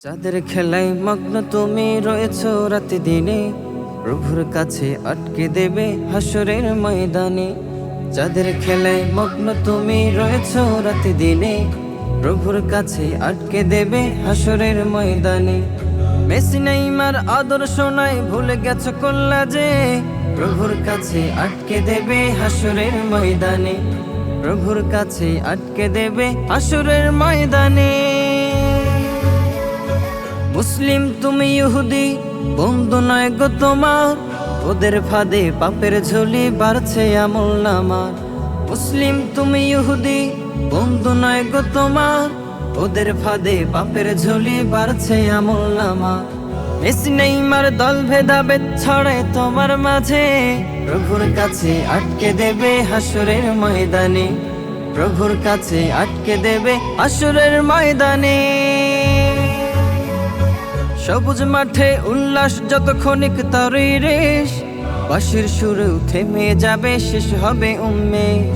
চাঁদের খেলায় মগ্ন তুমি রয়েছো রাতে দিনে, প্রভুর কাছে আটকে দেবে হাসরের ময়দানে। চাঁদের খেলায় মগ্ন তুমি রয়েছো রাতে দিনে, প্রভুর কাছে আটকে দেবে হাসরের ময়দানে। মেসি নেইমার আদর্শ নাই ভুলে গেছো কল্লা যে, প্রভুর কাছে আটকে দেবে হাসরের ময়দানে। প্রভুর কাছে আটকে দেবে হাসরের ময়দানে। মুসলিম তুমি ইহুদি বন্ধু নয় গো তোমার, ওদের ফাঁদে পাপের ঝুলি বাড়ছে আমল নামার। মুসলিম তুমি ইহুদি বন্ধু নয় গো তোমার, ওদের ফাঁদে পাপের ঝুলি বাড়ছে আমল নামার। মেসি নেইমার দল ভেদাভেদ ছড়ায় তোমার মাঝে, প্রভুর কাছে আটকে দেবে হাসরের ময়দানে। প্রভুর কাছে আটকে দেবে হাসরের ময়দানে। সবুজ মাঠে উল্লাস যত ক্ষণিক তারই রেশ, বাঁশির সুরেও থেমে যাবে শেষ হবে উন্মেষ।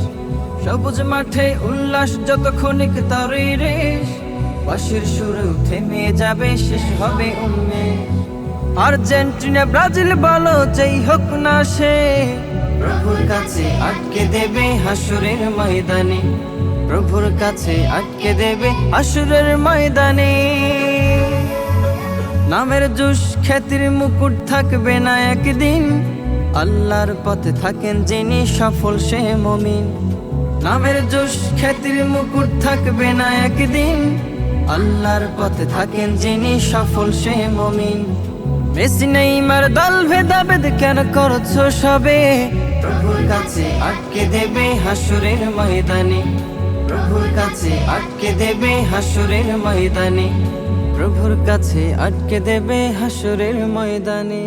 সবুজ মাঠে উল্লাস যত ক্ষণিক তারই রেশ, বাঁশির সুরেও থেমে যাবে শেষ হবে উন্মেষ। আর্জেন্টিনা ব্রাজিল বলো যেই হোক না সে, প্রভুর কাছে আটকে দেবে হাসরের ময়দানে। প্রভুর কাছে আটকে দেবে হাসরের ময়দানে। নামের জোশ খ্যাতির মুকুট থাকবে না একদিন, আল্লাহর পথে থাকেন যিনি সফল সে মুমিন। নামের জোশ খ্যাতির মুকুট থাকবে না একদিন, আল্লাহর পথে থাকেন যিনি সফল সে মুমিন। মেসি নেইমার দল ভেদাভেদ কেন করছো সবে, প্রভুর কাছে আটকে দেবে হাসরের ময়দানে। প্রভুর কাছে আটকে দেবে হাসরের ময়দানে। প্রভুর কাছে আটকে দেবে হাসরের ময়দানে।